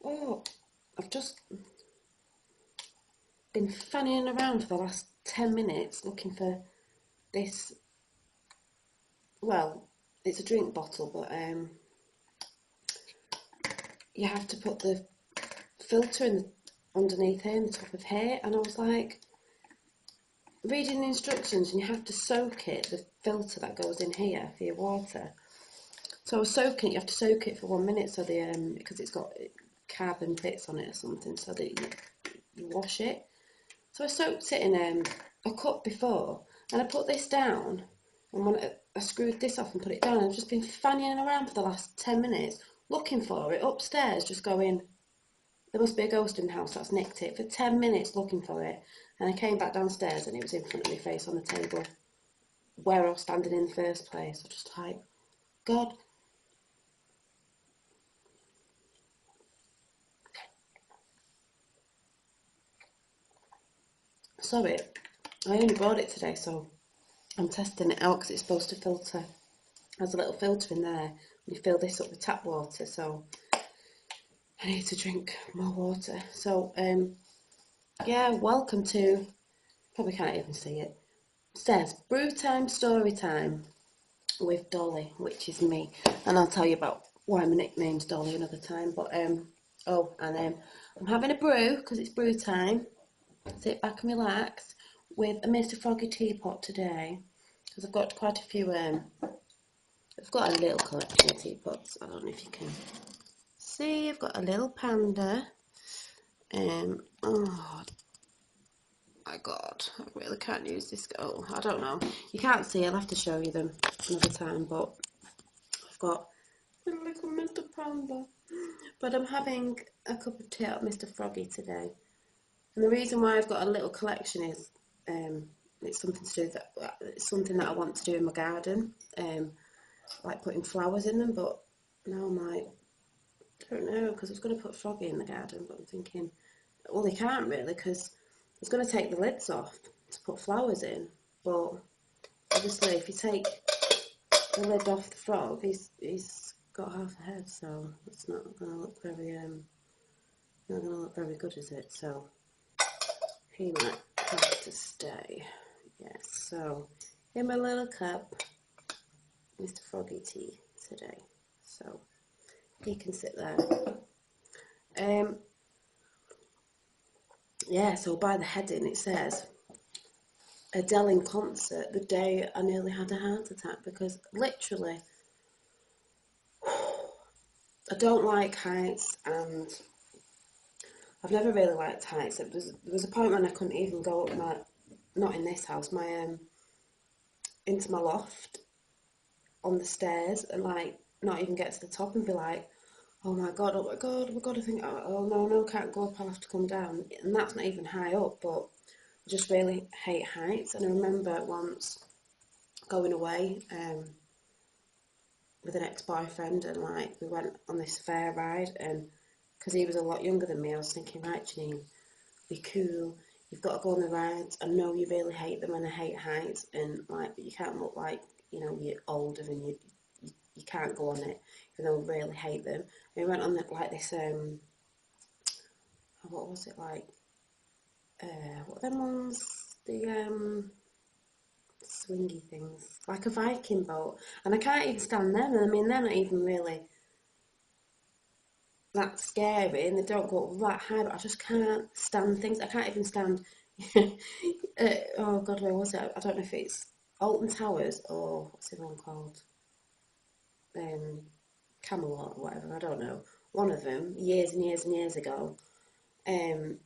Oh, I've just been fanning around for the last 10 minutes looking for this. Well, it's a drink bottle, but you have to put the filter in underneath here, in the top of here, and I was like reading the instructions, and you have to soak it, the filter that goes in here for your water. So I was soaking it. You have to soak it for 1 minute, so the because it's got carbon bits on it or something, so that you wash it. So I soaked it in a cup before, and I put this down, and when I screwed this off and put it down, I've just been fanning around for the last 10 minutes looking for it upstairs, just going, there must be a ghost in the house that's nicked it, for 10 minutes looking for it. And I came back downstairs and it was in front of my face on the table where I was standing in the first place. I was just like, God. Sorry, I only bought it today, so I'm testing it out because it's supposed to filter. There's a little filter in there. You fill this up with tap water, so I need to drink more water. So, yeah, welcome to, probably can't even see it. It says brew time, story time with Dolly, which is me. And I'll tell you about why my nickname's Dolly another time. But, I'm having a brew because it's brew time. Sit back and relax with a Mr. Froggy teapot today. Because I've got quite a few, I've got a little collection of teapots. I don't know if you can see. I've got a little panda. Oh my God, I really can't use this. Oh, I don't know. You can't see. I'll have to show you them another time. But I've got a little Mr. Panda. But I'm having a cup of tea at Mr. Froggy today. And the reason why I've got a little collection is it's something to do that it's something that I want to do in my garden, like putting flowers in them. But now I'm like, I don't know, because I was going to put Froggy in the garden, but I'm thinking, well, they can't really, because it's going to take the lids off to put flowers in. But obviously, if you take the lid off the frog, he's got half a head, so it's not going to look very not going to look very good, is it? So he might have to stay. Yes. So in my little cup, Mr. Froggy tea today. So he can sit there. Yeah, so by the heading it says Adele in concert the day I nearly had a heart attack, because literally I don't like heights, and I've never really liked heights. There was a point when I couldn't even go up not in this house, into my loft on the stairs, and like not even get to the top and be like, oh my God, oh my God, oh my God, I think, oh no, no, can't go up, I'll have to come down. And that's not even high up, but I just really hate heights. And I remember once going away with an ex-boyfriend, and like we went on this fair ride, and because he was a lot younger than me, I was thinking, right, Janine, be cool, you've got to go on the rides. I know you really hate them, and I hate heights, and like, but you can't look like, you're older and you can't go on it, even though I really hate them. And we went on like this what was it like, what them ones, the swingy things, like a Viking boat, and I can't even stand them. And I mean, they're not even really that scary, and they don't go up that high, but I just can't stand things. I can't even stand. Oh God, where was it? I don't know if it's Alton Towers or what's the one called? Um, Camelot or whatever. I don't know. One of them, years and years and years ago. Being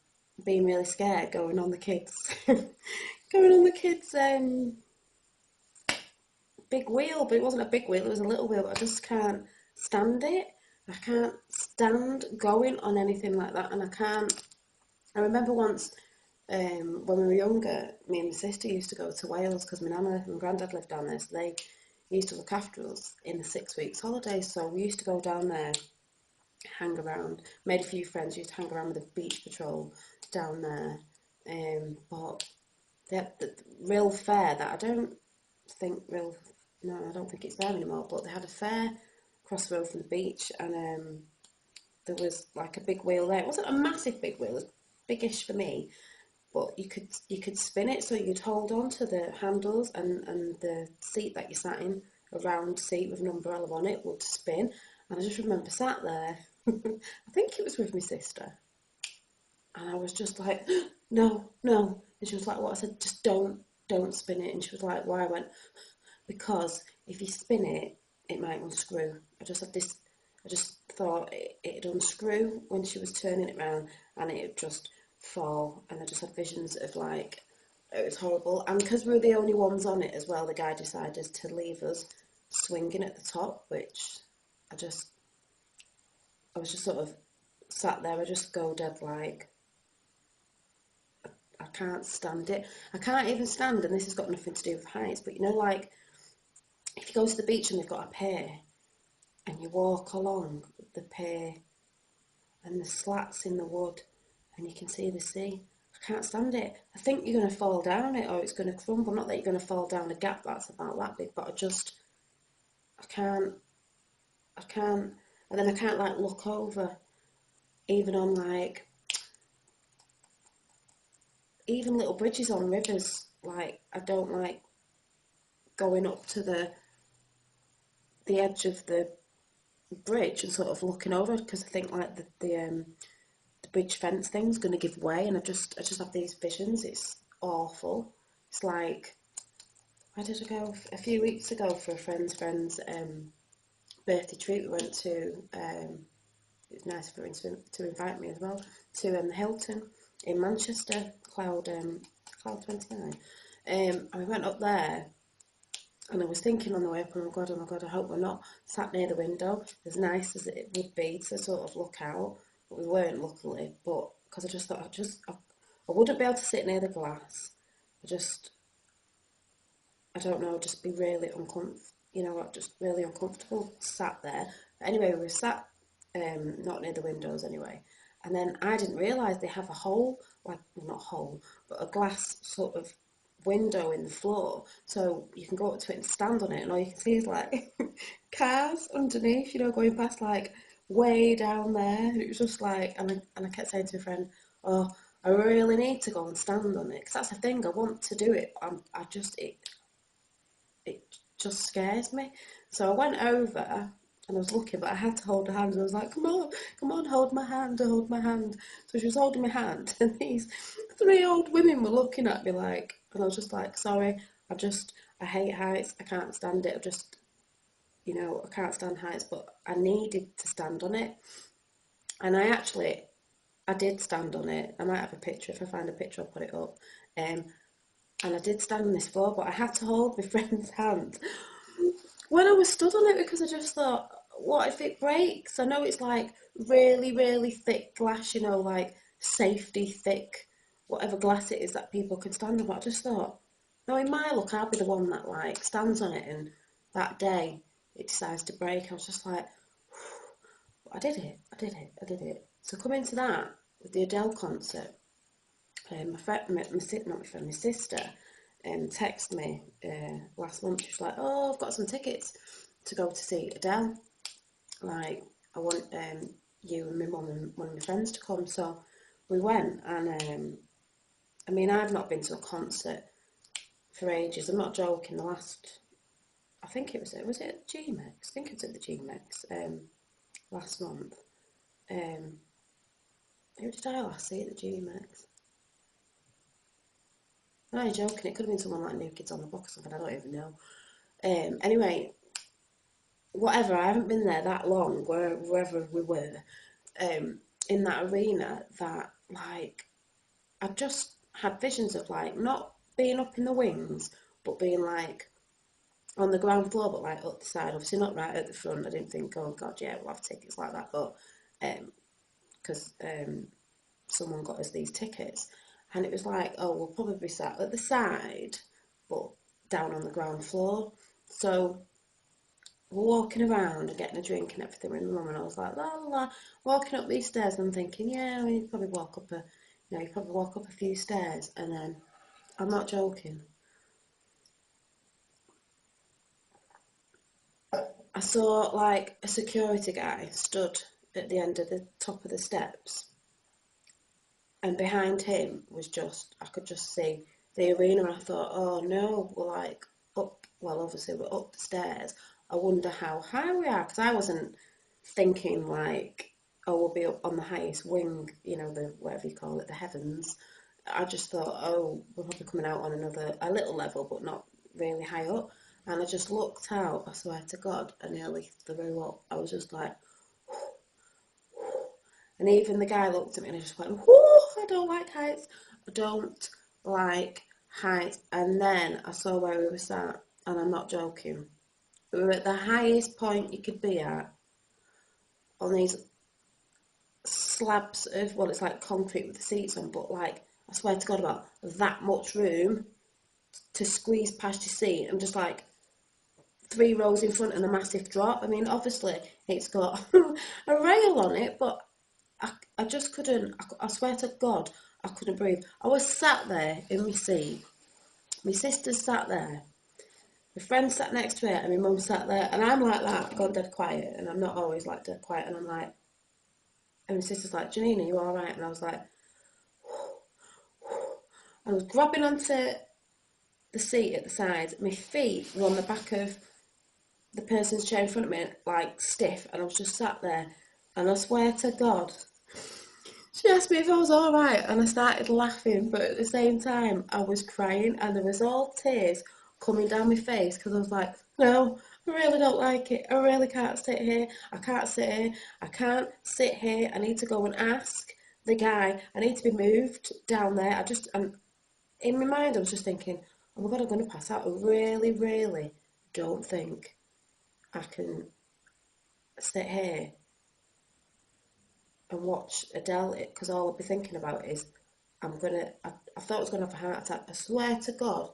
really scared, going on the kids, going on the kids' big wheel, but it wasn't a big wheel, it was a little wheel. But I just can't stand it. I can't stand going on anything like that, and I can't. I remember once when we were younger, me and my sister used to go to Wales because my nana and granddad lived down there, so they used to look after us in the 6 weeks holidays. So we used to go down there, hang around, made a few friends, used to hang around with the beach patrol down there. But the real fair that I don't think real no, I don't think it's there anymore, but they had a fair across the road from the beach, and there was like a big wheel there. It wasn't a massive big wheel, it was biggish for me, but you could spin it, so you'd hold on to the handles, and the seat that you sat in, a round seat with an umbrella on it, would spin. And I just remember sat there, I think it was with my sister, and I was just like, no, no. And she was like, what? I said, just don't spin it. And she was like, why? I went, because if you spin it, it might unscrew. I just thought it'd unscrew when she was turning it round, and it'd just fall. And I just had visions of like, it was horrible. And because we were the only ones on it as well, the guy decided to leave us swinging at the top, which I was just sort of sat there. I just go dead like, I can't stand it. I can't even stand, and this has got nothing to do with heights, but you know, like, if you go to the beach and they've got a pier, and you walk along the pier, and the slats in the wood, and you can see the sea. I can't stand it. I think you're going to fall down it, or it's going to crumble. Not that you're going to fall down a gap that's about that big, but I can't, and then I can't like look over, even on like, even little bridges on rivers. Like, I don't like going up to the edge of the bridge and sort of looking over, because I think like the bridge fence thing's going to give way, and I just have these visions. It's awful. It's like, where did I go? A few weeks ago for a friend's birthday treat. We went to, it was nice for him to invite me as well, to the Hilton in Manchester, Cloud 29. And we went up there, and I was thinking on the way up, oh my God, I hope we're not sat near the window, as nice as it would be to sort of look out. But we weren't, luckily, but because I just thought I wouldn't be able to sit near the glass. I don't know, just be really just really uncomfortable sat there. But anyway, we were sat not near the windows anyway. And then I didn't realise they have a hole, like, well, not a hole, but a glass sort of window in the floor, so you can go up to it and stand on it, and all you can see is like cars underneath, going past like way down there. And it was just like, and I kept saying to a friend, oh, I really need to go and stand on it, because that's the thing, I want to do it, but it just scares me. So I went over and I was looking, but I had to hold her hand, and I was like, come on, hold my hand, hold my hand. So she was holding my hand, and these 3 old women were looking at me like, and I was just like, sorry, I hate heights, I can't stand it, I can't stand heights, but I needed to stand on it. And I did stand on it. I might have a picture. If I find a picture, I'll put it up. And I did stand on this floor, but I had to hold my friend's hand when I was stood on it, because I just thought, what if it breaks? I know it's like really, really thick glass, like safety thick, whatever glass it is that people can stand on. But I just thought, no, in my luck, I'll be the one that like stands on it, and that day it decides to break. I was just like, I did it. So come into that with the Adele concert. My sister, texted me last month. She was like, "Oh, I've got some tickets to go to see Adele. Like, I want you and my mum and one of my friends to come." So we went, and I mean, I've not been to a concert for ages. I'm not joking. I think it was it GMX? I think it was at the GMX last month. Who did I last see at the GMX? I'm not joking, it could have been someone like New Kids on the Block or something, I don't even know. Anyway, whatever, I haven't been there that long, wherever we were, in that arena, that, like, I just had visions of, like, not being up in the wings, but being, like, on the ground floor, but, like, up the side, obviously not right at the front. I didn't think, oh, God, yeah, we'll have tickets like that, but, because someone got us these tickets, and it was like, oh, we'll probably be sat at the side, but down on the ground floor. So we're walking around and getting a drink and everything with my mum, and I was like, la la la, walking up these stairs, and I'm thinking, yeah, you probably walk up a few stairs, and then, I'm not joking, I saw like a security guy stood at the end of the top of the steps, and behind him was I could just see the arena. I thought, oh no, we're like up, well, obviously we're up the stairs. I wonder how high we are, because I wasn't thinking like, oh, we'll be up on the highest wing, you know, the whatever you call it, the heavens. I just thought, oh, we're probably coming out on a little level, but not really high up. And I just looked out, I swear to God, I nearly threw up. I was just like, and even the guy looked at me and I just went, whoo, I don't like heights. I don't like heights. And then I saw where we were sat, and I'm not joking. We were at the highest point you could be at, on these slabs of, well, it's like concrete with the seats on, but like, I swear to God, about that much room to squeeze past your seat. I'm just like 3 rows in front and a massive drop. I mean, obviously it's got a rail on it, but I just couldn't, I swear to God, I couldn't breathe. I was sat there in my seat. My sister sat there. My friend sat next to her, and my mum sat there, and I'm like that, gone dead quiet, and I'm not always like dead quiet, and I'm like, and my sister's like, Janine, are you alright? And I was like, I was grabbing onto the seat at the side. My feet were on the back of the person's chair in front of me, like stiff, and I was just sat there, and I swear to God, she asked me if I was alright, and I started laughing, but at the same time I was crying, and there was all tears coming down my face, because I was like, no, I really don't like it. I really can't sit here. I can't sit here. I can't sit here. I need to go and ask the guy. I need to be moved down there. And in my mind I was just thinking, oh my God, I'm going to pass out. I really, really don't think I can sit here and watch Adelle, because all I'll be thinking about is I thought I was gonna have a heart attack. I swear to God,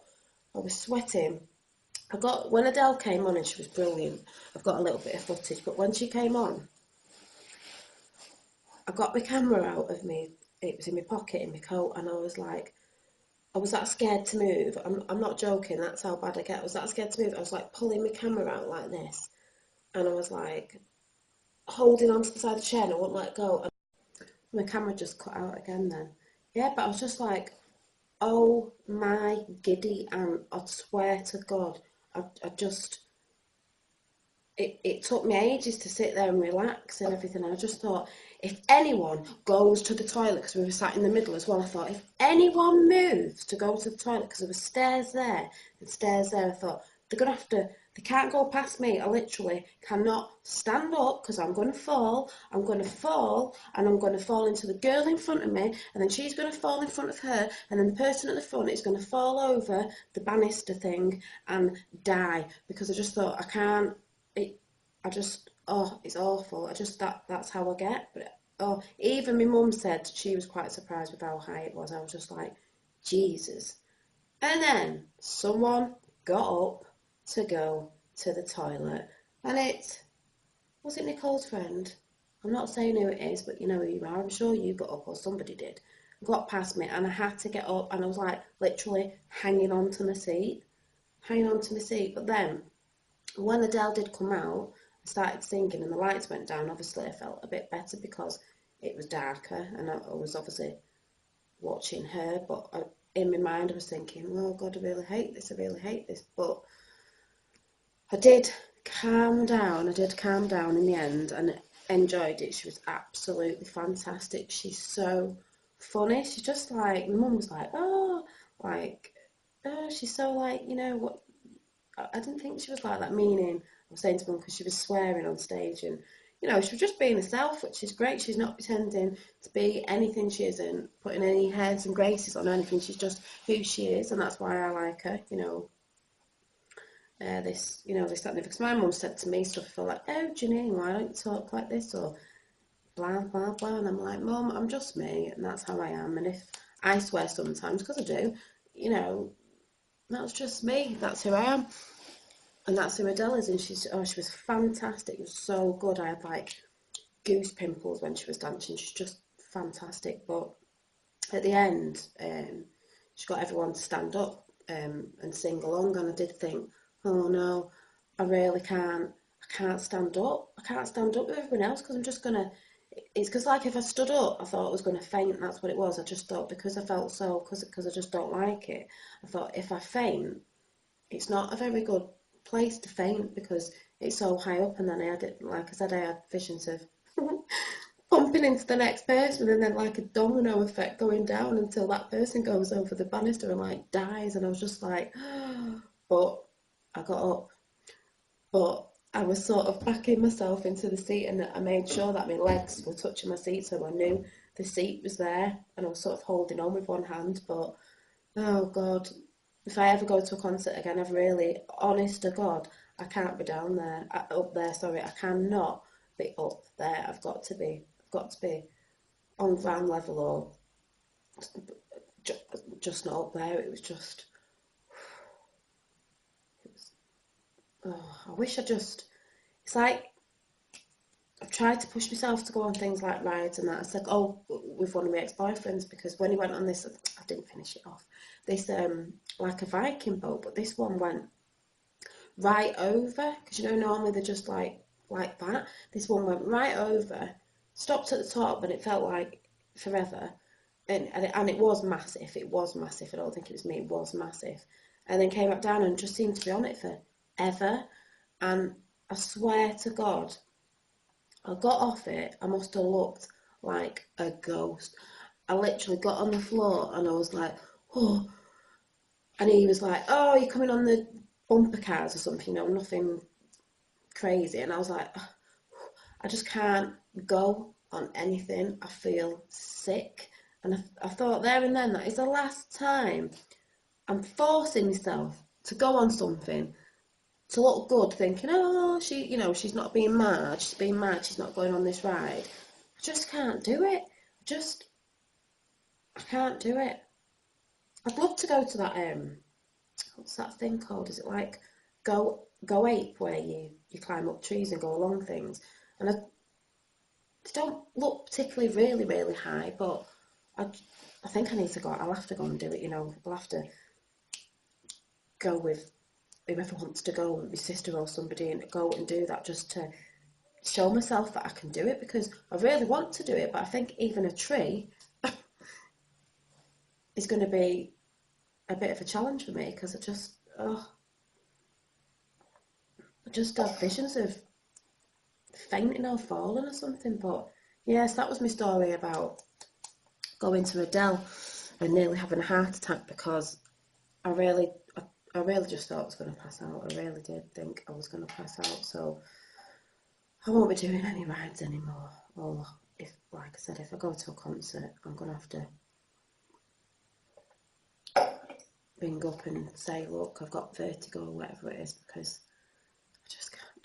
I was sweating. When Adelle came on, and she was brilliant. I've got a little bit of footage, but when she came on, I got my camera out of me. It was in my pocket in my coat, and I was that scared to move. I'm not joking. That's how bad I get. I was that scared to move. I was like pulling my camera out like this, and I was like holding onto the side of the chair, and I wouldn't let go. And my camera just cut out again then. Yeah, but I was just like, oh my giddy aunt, I swear to God, it took me ages to sit there and relax and everything. I just thought, if anyone goes to the toilet, because we were sat in the middle as well, I thought, if anyone moves to go to the toilet, because there were stairs there and stairs there, I thought, they can't go past me. I literally cannot stand up, because I'm going to fall, and I'm going to fall into the girl in front of me, and then she's going to fall in front of her, and then the person at the front is going to fall over the banister thing and die, because I just thought, it's awful. That's how I get. But even my mum said she was quite surprised with how high it was. I was just like, Jesus. And then someone got up to go to the toilet, and was it Nicole's friend? I'm not saying who it is, but you know who you are. I'm sure you got up, or somebody did. Got past me, and I had to get up, and I was like literally hanging on to my seat. But then when Adele did come out, I started singing and the lights went down. Obviously, I felt a bit better because it was darker, and I was obviously watching her. But in my mind, I was thinking, oh God, I really hate this. But I did calm down. in the end and enjoyed it. She was absolutely fantastic. She's so funny. She's just like, my mum was like, she's so like, you know what, I didn't think she was like that, meaning I was saying to mum, because she was swearing on stage, and you know, she was just being herself, which is great. She's not pretending to be anything she isn't, putting any heads and graces on or anything. She's just who she is, and that's why I like her. This, that, and because my mum said to me stuff like, "Oh, Janine, why don't you talk like this?" or blah blah blah, and I'm like, "Mum, I'm just me, and that's how I am. And if I swear sometimes, because I do, you know, that's just me. That's who I am." And that's who Adele is, and she was fantastic. It was so good. I had like goose pimples when she was dancing. She's just fantastic. But at the end, she got everyone to stand up and sing along, and I did think, oh no, I really can't. I can't stand up. I can't stand up with everyone else, because I'm just gonna it's because like if I stood up, I thought I was going to faint. That's what it was. I just thought because I felt so, because I just don't like it. I thought if I faint, it's not a very good place to faint because it's so high up. And then I had it, like I said, I had visions of bumping into the next person and then like a domino effect going down until that person goes over the banister and like dies. And I was just like, but I got up. But I was sort of backing myself into the seat and I made sure that my legs were touching my seat so I knew the seat was there and I was sort of holding on with one hand. But oh God, if I ever go to a concert again, I've really, honest to God, I can't be down there, up there, sorry, I cannot be up there. I've got to be on ground level or just not up there. It was just, oh, I wish I just, it's like, I've tried to push myself to go on things like rides and that. It's like, oh, with one of my ex-boyfriends, because when he went on this, I didn't finish it off, this, like a Viking boat, but this one went right over, because you know, normally they're just like that. This one went right over, stopped at the top, and it felt like forever. And it was massive. It was massive. I don't think it was me. It was massive. And then came back down and just seemed to be on it for ever. And I swear to God, I got off it. I must have looked like a ghost. I literally got on the floor and I was like, oh. And he was like, oh, you're coming on the bumper cars or something, you know, nothing crazy. And I was like, oh, I just can't go on anything. I feel sick. And I thought there and then that is the last time I'm forcing myself to go on something to look good, thinking, oh, she, you know, she's not being mad. She's being mad. She's not going on this ride. I just can't do it. I can't do it. I'd love to go to that. What's that thing called? Is it like Go Ape, where you climb up trees and go along things? And they don't look particularly really high, but I think I need to go. I'll have to go and do it. You know, I'll have to go with whoever wants to go, with my sister or somebody, and go and do that just to show myself that I can do it, because I really want to do it. But I think even a tree is going to be a bit of a challenge for me, because I just have visions of fainting or falling or something. But yes, that was my story about going to Adelle and nearly having a heart attack, because I really just thought I was going to pass out. I really did think I was going to pass out. So I won't be doing any rides anymore. Or if, like I said, if I go to a concert, I'm going to have to ring up and say, look, I've got vertigo or whatever it is, because I just can't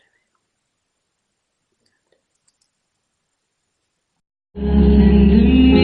do it.